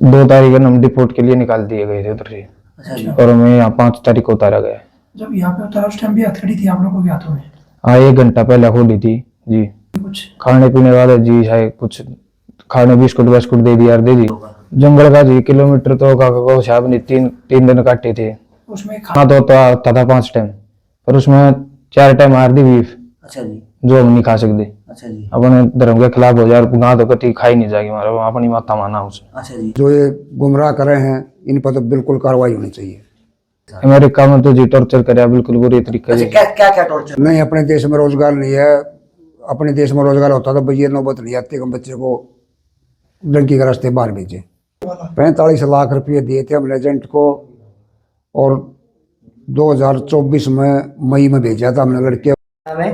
2 तारीख को हम डिपोर्ट के लिए निकाल दिए गए थे उधर से। अच्छा। और हमें यहाँ 5 तारीख को उतारा गया। जब यहाँ पे उतारा उस टाइम भी हथकड़ी थी आप लोगों के हाथों में? हाँ, 1 घंटा पहले खोली थी जी। कुछ खाने पीने वाला जी है, कुछ खाने बिस्कुट बिस्कुट दे दिया दे दी। जंगल का जी किलोमीटर तो का हिसाब नहीं, तीन दिन काटे थे। उसमें खाना तो आता था 5 टाइम, पर उसमें 4 टाइम हार दी बीफ। अच्छा जी। जो हम नहीं खा सकते। अच्छा जी। अपने धर्म के खिलाफ हो जाए, गाँव तो कति खाई नहीं जाएगी, हमारा अपनी माता माना उसे। अच्छा जी। जो ये गुमराह कर रहे हैं इन पर तो बिल्कुल कार्रवाई होनी चाहिए। अमेरिका में तो जी टॉर्चर करे बिल्कुल बुरी तरीके से। क्या क्या क्या टॉर्चर? नहीं, अपने देश में रोजगार नहीं है। अपने देश में रोजगार होता तो ये नौबत नहीं आती कि हम बच्चे को लड़की के रास्ते बाहर भेजे। 45 लाख रुपये दिए थे हम एजेंट को, और 2024 में मई में भेजा था हमने लड़के।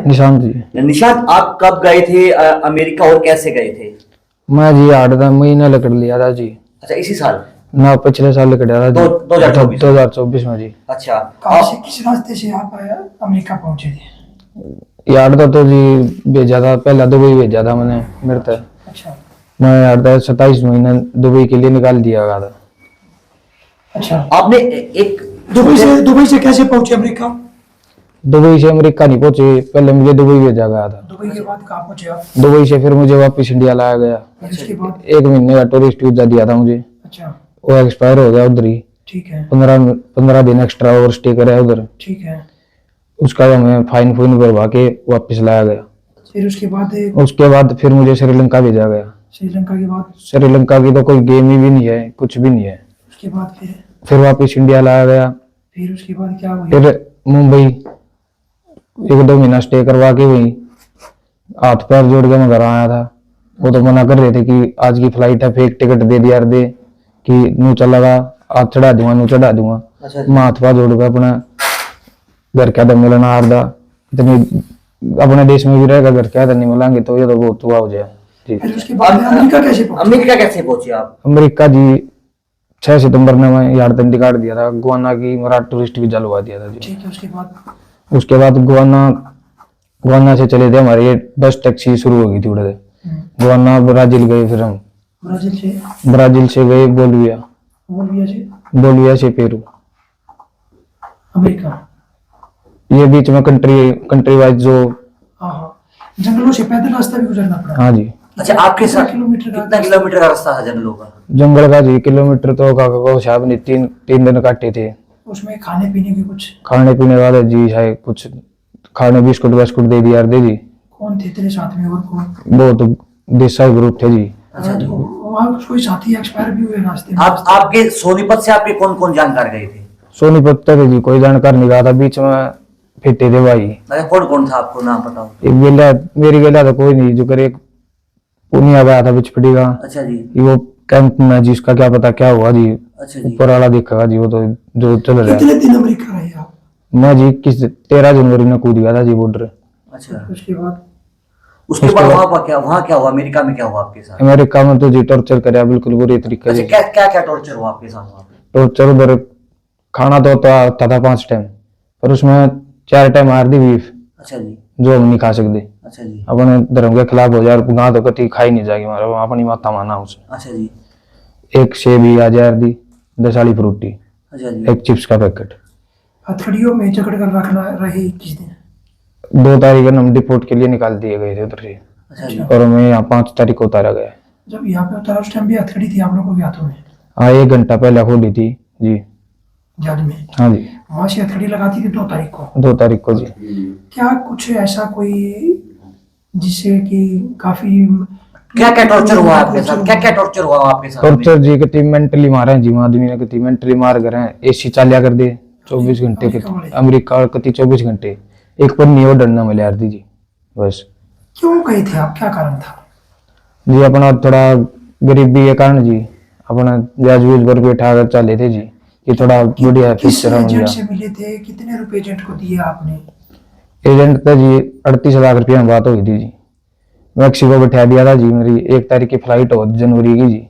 निशांत जी। निशांत, आप कब गए थे अमेरिका और कैसे गए थे? मैं जी 8 महीना लकड़ लिया था जी। अच्छा, इसी साल? ना, पिछले साल लकड़ा था जी। 2024 में जी। अच्छा। किस रास्ते से आप अमेरिका पहुंचे थे? यार तो जी भेजा था, पहला दुबई भेजा था मैंने मेरे तक। अच्छा। मैं यार 27 महीना दुबई के लिए निकाल दिया गया था। अच्छा, आपने एक दुबई से कैसे पहुंचे अमेरिका? दुबई से अमेरिका नहीं पहुंचे, पहले मुझे दुबई भेजा गया था। दुबई के बाद कहाँ पहुंचे आप? दुबई से फिर मुझे वापस इंडिया लाया गया। उसके बाद 1 महीने का टूरिस्ट वीजा दिया था मुझे। अच्छा, वो एक्सपायर हो गया उधर ही। ठीक है। 15 दिन एक्स्ट्रा और स्टे करे उधर। ठीक है। उसका हमें फाइन भरवा के वापस लाया गया। फिर उसके बाद फिर मुझे श्रीलंका भेजा गया। श्रीलंका के बाद? श्रीलंका की तो कोई गेम ही भी नहीं है, कुछ भी नहीं है। उसके बाद फिर वापस इंडिया लाया गया। फिर उसके बाद क्या हुआ? फिर मुंबई 1-2 महीना स्टे करवा के वहीं हाथ पैर जोड़ के मैं घर आया था। वो तो मना कर रहे थे कि आज की फ्लाइट है, फेक टिकट दे दिया दे कि नू चलेगा, आज चढ़ा दूंगा, नू चढ़ा दूंगा। मैं हाथ पैर जोड़ के अपना घर क्या दम मिलना आरदा इतनी अपने देश में भी रहेगा, घर क्या नहीं मिलांगे तो ये तो बहुत हुआ हो जाए जी। फिर उसके बाद अमेरिका कैसे पहुंचे आप? अमेरिका जी 6 सितंबर ने मैं यार दंडी काट दिया था, गुआना की मेरा टूरिस्ट वीजा लगा दिया था जी। ठीक है। उसके बाद गुआना से चले थे, हमारी ये बस टैक्सी शुरू हो गई थी उड़े। गुआना ब्राजील गए, फिर हम ब्राजील से गए बोलिविया से पेरू, अमेरिका। ये बीच में कंट्री वाइज जो जंगलों से पैदल रास्ता भी गुजरना पड़ा? हाँ जी। अच्छा, आपके साथ कितना किलोमीटर का रास्ता है जंगलों का? जंगल का जी किलोमीटर तो का हिसाब नहीं, तीन दिन काटे थे। उसमें खाने पीने की कुछ? खाने पीने वाले जी है, कुछ खाने बिस्कुट बिस्कुट दे दिया दे दी। कौन थे तेरे साथ में और कौन? बहुत देसाई ग्रुप थे जी। अच्छा जी। वहाँ कोई साथी एक्सपायर भी हुए रास्ते में? आपके सोनीपत से आपके कौन कौन जानकार गए थे? सोनीपत तक जी कोई जानकार नहीं रहा था, बीच में फिटे थे भाई। अच्छा, कौन कौन था आपको नाम बताओ? एक गेला, मेरी गेला तो कोई नहीं, जो करे पुनिया गया था बिचपड़ी का। अच्छा जी। वो कैंप में जिसका क्या पता क्या हुआ जी। अच्छा जी। ऊपर वाला देखा जी, वो तो जो चल रहा है। कितने दिन अमेरिका रहे आप? मैं जी 13 जनवरी में कूद गया था जी बॉर्डर। अच्छा। उसके बाद वहाँ क्या हुआ? अमेरिका में क्या हुआ आपके साथ? अमेरिका में तो जी टॉर्चर करे बिल्कुल बुरी तरीके से। क्या क्या टॉर्चर हुआ आपके साथ वहाँ पे? टॉर्चर उधर खाना तो आता था 5 टाइम, पर उसमें 4 टाइम हार दी बीफ। अच्छा जी। जो हम नहीं खा सकते। अच्छा जी। अपने धर्म के खिलाफ हो जाए, गाँव तो कति खाई नहीं जाएगी, हमारा अपनी माता माना उसे। अच्छा जी। एक सेब ही आज यार दी, 10 वाली फ्रूटी। अच्छा जी। एक चिप्स का पैकेट। हथकड़ियों में जकड़ कर रखना रही किस दिन? 2 तारीख को हम डिपोर्ट के लिए निकाल दिए गए थे उधर से। अच्छा जी। और हमें यहाँ 5 तारीख को उतारा गया। जब यहाँ पे उतारा उस टाइम भी हथकड़ी थी आप लोगों के हाथों में? हाँ, 1 घंटा पहले खोली थी जी। जज में? हाँ जी। वहाँ से हथकड़ी लगाती थी 2 तारीख को? 2 तारीख को जी। क्या कुछ ऐसा कोई जिससे कि काफी क्या टॉर्चर हुआ आपके साथ? क्या टॉर्चर हुआ आपके साथ? टॉर्चर जी कितनी मेंटली मारे हैं जी, आदमी ने कितनी मेंटली मार कर हैं। एसी चालिया कर दे 24 घंटे के अमेरिका और कति 24 घंटे एक पर नहीं वो डरना मिले यार दी जी बस। क्यों गए थे आप? क्या कारण था जी? अपना थोड़ा गरीबी के कारण जी, अपना ब्याज व्याज पर बैठा कर चले थे जी कि थोड़ा बढ़िया फ्यूचर मिल एजेंट से मिले थे? कितने रुपए एजेंट को दिए आपने? एजेंट तो जी 38 लाख रुपया में बात हुई थी जी। मैक्सिको बैठा दिया था जी, मेरी 1 तारीख की फ्लाइट हो जनवरी की जी।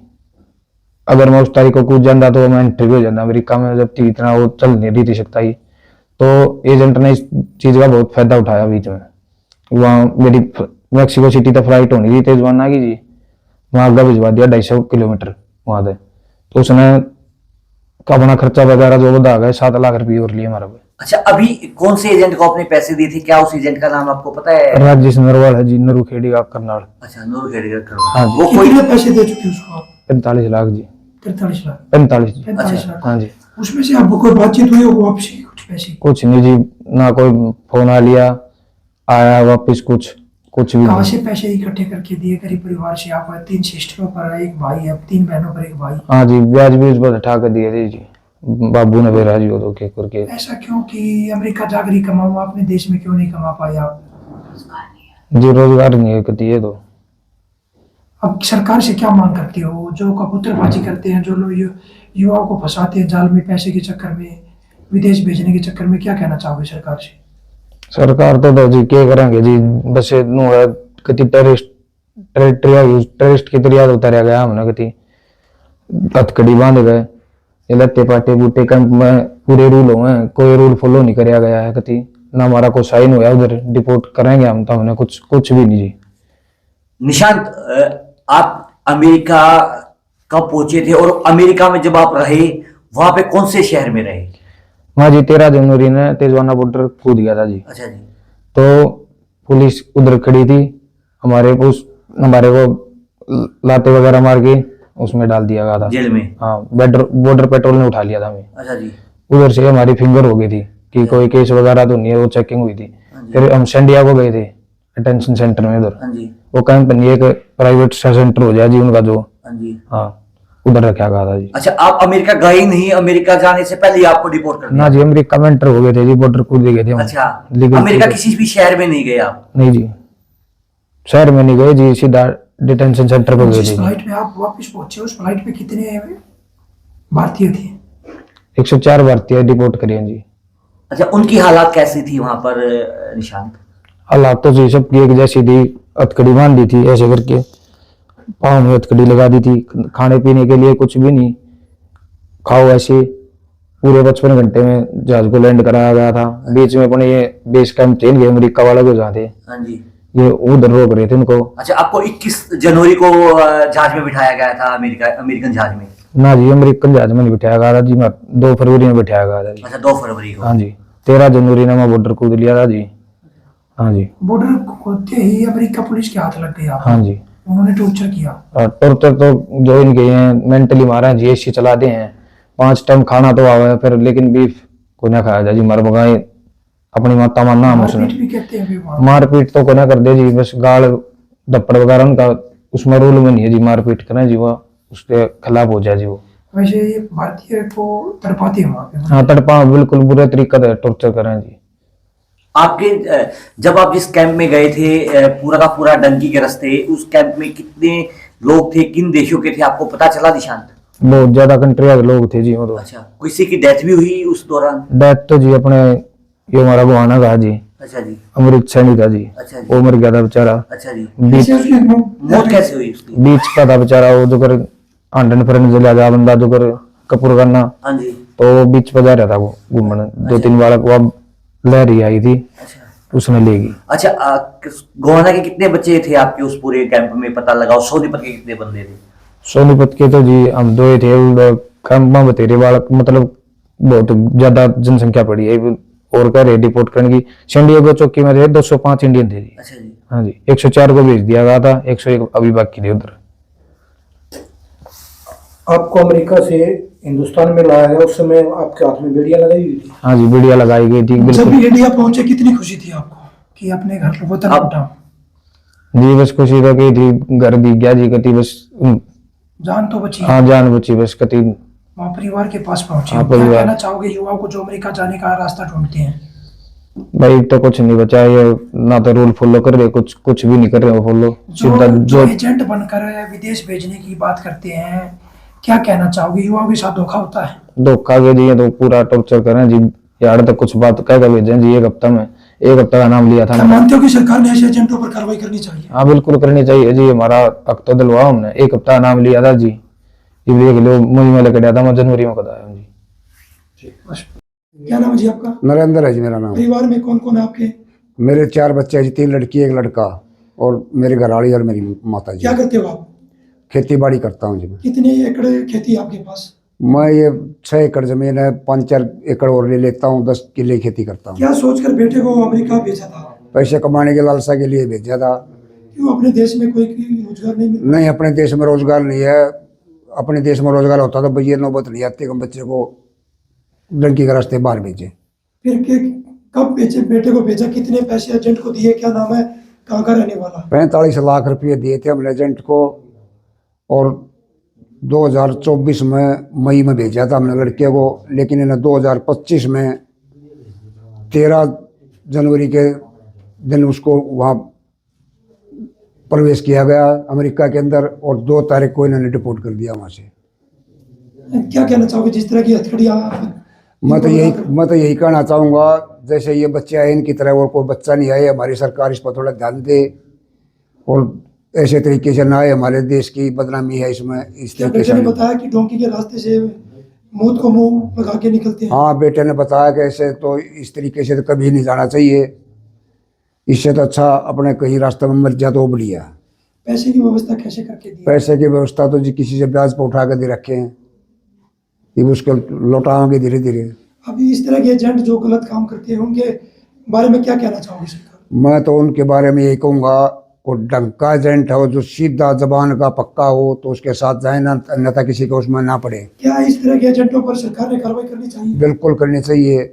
अगर मैं उस तारीख को कूद जाता तो मैं एंट्री हो जाता अमेरिका में, जब थी इतना वो चल नहीं थी सकता ही। तो एजेंट ने इस चीज का बहुत फायदा उठाया बीच में। वहाँ मेरी मैक्सिको सिटी तक फ्लाइट होनी थी तेजवाना की जी, वहाँ आगे भिजवा दिया 250 किलोमीटर वहां से। तो उसने अपना खर्चा वगैरह जो बता गए 7 लाख रुपये और लिए हमारा। अच्छा, अभी कौन से एजेंट को आपने पैसे दिए थे, क्या उस एजेंट का नाम आपको पता है? राजेश नरवाल है जी, नरूखेड़ी का करनाल। अच्छा, नूर खेड़ेकर हाँ जी। वो कोई कितने पैसे दे चुके उसको आप? 45 लाख जी। 43 लाख 45 जी। 45 लाख। हाँ जी। उसमें से आपको कोई बातचीत हुई हो वापसी की कुछ पैसे? कुछ नहीं जी, ना कोई फोन आ लिया आया वापस, कुछ भी कहाँ नहीं। से पैसे इकट्ठे करके दिए? गरीब परिवार से? आप 3 सिस्टरों पर एक भाई है, 3 बहनों पर एक भाई। हाँ जी, ब्याज भी उस पर उठा कर दिए थे जी, बाबू ने बेरा जी वो तो के करके। ऐसा क्यों कि अमेरिका जाकर ही कमाओ, अपने देश में क्यों नहीं कमा पाए आप? जी रोजगार नहीं है कती है तो। अब सरकार से क्या मांग करते हो? जो कबूतरबाजी करते हैं, जो लोग युवाओं को फंसाते हैं जाल में पैसे के चक्कर में, विदेश भेजने के चक्कर में, क्या कहना चाहोगे सरकार से? सरकार तो जी क्या करेंगे जी, बस नु है कति टेररिस्ट की तरिया उतारा गया हमने, कति हथकड़ी बांध गए, ये लत्ते पाटे बूटे कैंप में पूरे रूल हुए, कोई रूल फॉलो नहीं कराया गया है कति, ना हमारा कोई साइन हुआ उधर डिपोर्ट करेंगे हम, तो हमने कुछ भी नहीं जी। निशांत, आप अमेरिका कब पहुंचे थे और अमेरिका में जब आप रहे वहां पे कौन से शहर में रहे? वहाँ जी 13 जनवरी ने तेजवाना बॉर्डर कूद गया था जी। अच्छा जी। तो पुलिस उधर खड़ी थी, हमारे को लाते वगैरह मार के उसमें डाल दिया गया था जेल में? हाँ, बॉर्डर पेट्रोल ने उठा लिया था हमें। अच्छा जी। उधर से हमारी फिंगर हो गई थी कि कोई केस वगैरह तो नहीं है, वो चेकिंग हुई थी। फिर हम सैंडियागो गए थे अटेंशन सेंटर में उधर, हाँ जी। वो कंपनी एक प्राइवेट सेंटर हो जाए जी उनका जो, हाँ जी। हाँ उधर रखा गया था जी। अच्छा, आप अमेरिका गए ही नहीं, अमेरिका जाने से पहले ही आपको डिपोर्ट कर दिया? ना जी, अमेरिका में एंटर हो गए थे जी, बॉर्डर कूद गए थे हम। अच्छा, Legal अमेरिका थे। किसी भी शहर में नहीं गए आप? नहीं जी, शहर में नहीं गए जी, सीधा डिटेंशन सेंटर पर गए जिस थे। फ्लाइट में आप वापस पहुंचे, उस फ्लाइट पे कितने भारतीय थे? 104 भारतीय डिपोर्ट करिए जी। अच्छा, उनकी हालात कैसी थी वहां पर निशांत? हालात तो जी सबकी एक जैसी थी, हथकड़ी बांध दी थी ऐसे करके, पाँव में हथकड़ी लगा दी थी, खाने पीने के लिए कुछ भी नहीं, खाओ ऐसे। पूरे 55 घंटे में जहाज को लैंड कराया गया था। बीच में अपने ये बेस कैंप थे इनके अमेरिका वाला को जहाँ थे, हाँ जी। ये उधर रोक रहे थे उनको। अच्छा, आपको 21 जनवरी को जहाज में बिठाया गया था, अमेरिकन जहाज में? ना जी, अमेरिकन जहाज में नहीं बिठाया गया था जी, मैं 2 फरवरी में बिठाया गया था जी। अच्छा, 2 फरवरी को? हाँ जी, 13 जनवरी ने मैं बॉर्डर कूद लिया था जी। हाँ जी। बॉर्डर खोदते ही अमेरिका पुलिस के हाथ लग गए आप? हाँ जी। उन्होंने टॉर्चर किया? टॉर्चर तो जो इनके हैं मेंटली मारा है जी, एसी चला दे हैं, 5 टाइम खाना तो आवा है फिर, लेकिन बीफ को ना खाया जाए जी, मर बगाए अपनी माता मानना हम उसने। मारपीट भी कहते हैं वहाँ? मारपीट तो को ना कर दे जी, बस गाल धप्पड़ वगैरह उनका उसमें रूल में नहीं है जी, मारपीट करें जी, वो उसके खिलाफ हो जाए जी वो। वैसे ये भारतीय को तड़पाते हैं वहाँ पे? हाँ, तड़पा बिल्कुल बुरे तरीके से टॉर्चर करें जी। आपके जब आप जिस कैंप में गए थे, पूरा का पूरा डंकी के रास्ते, उस कैंप में कितने लोग थे, किन देशों के थे, आपको पता चला निशांत? बहुत ज्यादा कंट्री के लोग थे जी वो तो। अच्छा, किसी की डेथ भी हुई उस दौरान? डेथ तो जी अपने ये हमारा गुआना का जी, अच्छा जी। अमृत सैनी था जी, अच्छा जी। वो मर गया था बेचारा। अच्छा जी। बीच कैसे उसकी मौत कैसे हुई उसकी? बीच का था बेचारा, वो जो कर आंडन फ्रेंड जला जा बंदा जो कर कपूर करना, हाँ जी। तो वो बीच पर जा रहा था वो घूमने, 2-3 बार वो लहरी आई थी, अच्छा। उसने लेगी। अच्छा, गोवाना के कितने बच्चे थे आपके उस पूरे कैंप में, पता लगाओ? सोनीपत के कितने बंदे थे? सोनीपत के तो जी हम 2 ही थे, कैंप में बतेरे बालक, मतलब बहुत ज्यादा जनसंख्या पड़ी है, और कह रहे डिपोर्ट करने की। सैंडियागो चौकी में थे 205 इंडियन थे जी। अच्छा जी। हाँ जी, 104 को भेज दिया गया था, 101 अभी बाकी थे उधर। आपको अमेरिका से हिंदुस्तान में लाया गया, उस समय आपके हाथ में बेड़ियां लगाई हुई थी? हाँ जी, वीडियो लगाई गई थी जब बिल्कुल इंडिया पहुंचे कितनी खुशी थी आपको कि अपने घर को वतन अब- लौटा? जी। बस खुशी तो की थी, घर दिख गया जी कति, बस जान तो बची, हाँ जान बची बस कति। वहाँ परिवार के पास पहुंचे। हाँ, क्या परिवार। कहना चाहोगे युवाओं को जो अमेरिका जाने का रास्ता ढूंढते हैं? भाई तो कुछ नहीं बचा, ये ना तो रूल फॉलो कर रहे, कुछ भी नहीं कर रहे वो फॉलो, सीधा जो जो एजेंट बनकर विदेश भेजने की बात करते हैं, क्या कहना चाहोगे? युवाओं के साथ धोखा होता है? धोखा के जी, ये तो पूरा टॉर्चर करें जी, यार तक कुछ बात कह कर भेजें जी। एक हफ्ता का नाम लिया था क्या मैंने। मानते हो कि सरकार ने ऐसे एजेंटों पर कार्रवाई करनी चाहिए? हाँ बिल्कुल करनी चाहिए जी, हमारा हक तो दिलवा हमने, 1 हफ्ता का नाम लिया था जी, ये देख लो मुझ में लग गया था, मैं जनवरी में बताया जी। क्या नाम है जी आपका? नरेंद्र है जी मेरा नाम। परिवार में कौन कौन है आपके? मेरे 4 बच्चे हैं जी, 3 लड़की 1 लड़का, और मेरी घरवाली और मेरी माता जी। क्या करते हो आप? खेती बाड़ी करता हूँ जी मैं। कितने एकड़ खेती है आपके पास? मैं ये 6 एकड़ जमीन है, 5-4 एकड़ और ले लेता हूँ, 10 किले खेती करता हूँ। क्या सोचकर बेटे को अमेरिका भेजा था? पैसे कमाने के लालसा के लिए भेजा था। क्यों अपने देश में कोई रोजगार नहीं मिल? नहीं, अपने देश में रोजगार नहीं है। अपने देश में रोजगार होता तो ये नौबत नहीं आती कि हम बच्चे को डंकी के रास्ते बाहर भेजे। फिर कब भेजे बेटे को भेजा? कितने पैसे एजेंट को दिए? क्या नाम है? कहाँ का रहने वाला? 45 लाख रुपये दिए थे हमने एजेंट को, और 2024 में मई में भेजा था हमने लड़के को, लेकिन इन्हें 2025 में 13 जनवरी के दिन उसको वहाँ प्रवेश किया गया अमेरिका के अंदर, और 2 तारीख को इन्होंने डिपोर्ट कर दिया वहाँ से। क्या कहना चाहोगे जिस तरह की हथकड़ियाँ? मैं तो यही कहना चाहूँगा, जैसे ये बच्चे आए इनकी तरह और कोई बच्चा नहीं आए। हमारी सरकार इस पर थोड़ा ध्यान दे, और ऐसे तरीके से ना आए। हमारे देश की बदनामी है इसमें। इस क्या तरीके बेटे से ने बताया कि डोंकी के रास्ते से मौत को मुंह लगा के निकलते हैं? हाँ, बेटे ने बताया कि ऐसे तो इस तरीके से तो कभी नहीं जाना चाहिए। इससे तो अच्छा अपने कहीं रास्ते में मर जा तो बढ़िया। पैसे की व्यवस्था कैसे करके दी? पैसे की व्यवस्था तो जी किसी से ब्याज पर उठा कर दे रखे हैं, ये उसको लौटाओगे धीरे धीरे। अभी इस तरह के एजेंट जो गलत काम करते हैं उनके बारे में क्या कहना चाहोगे सरकार? मैं तो उनके बारे में यही कहूँगा, को डंका एजेंट हो जो सीधा जबान का पक्का हो तो उसके साथ जाए ना, अन्यथा किसी को उसमें ना पड़े। क्या इस तरह के एजेंटों पर सरकार ने कार्रवाई करनी चाहिए? बिल्कुल करनी चाहिए।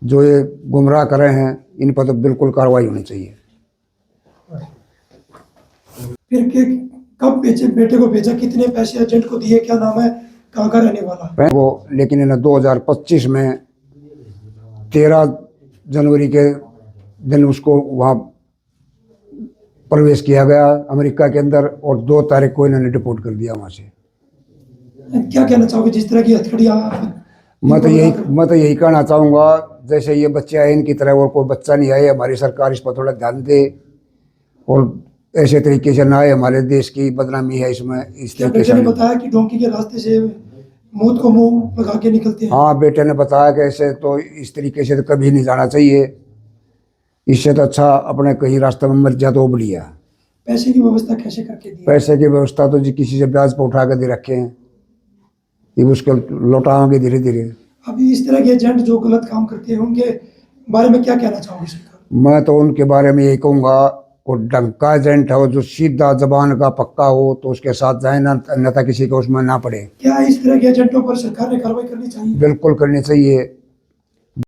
जो ये गुमराह कर रहे हैं इन पर तो बिल्कुल कार्रवाई होनी चाहिए। फिर कब बेटे को भेजा? कितने पैसे एजेंट को दिए? क्या नाम है? कहाँ का रहने वाला? वो लेकिन इन्हें 2025 में 13 जनवरी के दिन उसको वहाँ प्रवेश किया गया अमेरिका के अंदर, और 2 तारीख को इन्होंने डिपोर्ट कर दिया वहाँ से। क्या कहना चाहोगे जिस तरह की हथकड़ियाँ? मैं तो यही कहना चाहूँगा, जैसे ये बच्चे आए इनकी तरह और कोई बच्चा नहीं आए। हमारी सरकार इस पर थोड़ा ध्यान दे, और ऐसे तरीके से ना आए। हमारे देश की बदनामी है इसमें। इस क्या तरीके बेटे से ने बताया कि डोंकी के रास्ते से मौत को मुंह लगा के निकलते हैं? हाँ, बेटे ने बताया कि ऐसे तो इस तरीके से तो कभी नहीं जाना चाहिए। इससे तो अच्छा अपने कहीं रास्ते में मर जा तो बढ़िया। पैसे की व्यवस्था कैसे करके दी? पैसे की व्यवस्था तो जी किसी से ब्याज पर उठा कर दे रखे हैं, ये उसको लौटाओगे धीरे धीरे। अभी इस तरह के एजेंट जो गलत काम करते हैं उनके बारे में क्या कहना चाहोगे सरकार? मैं तो उनके बारे में यही कहूँगा, को डंका एजेंट हो जो सीधा जबान का पक्का हो तो उसके साथ जाए ना, अन्यथा किसी को उसमें ना पड़े। क्या इस तरह के एजेंटों पर सरकार ने कार्रवाई करनी चाहिए? बिल्कुल करनी चाहिए।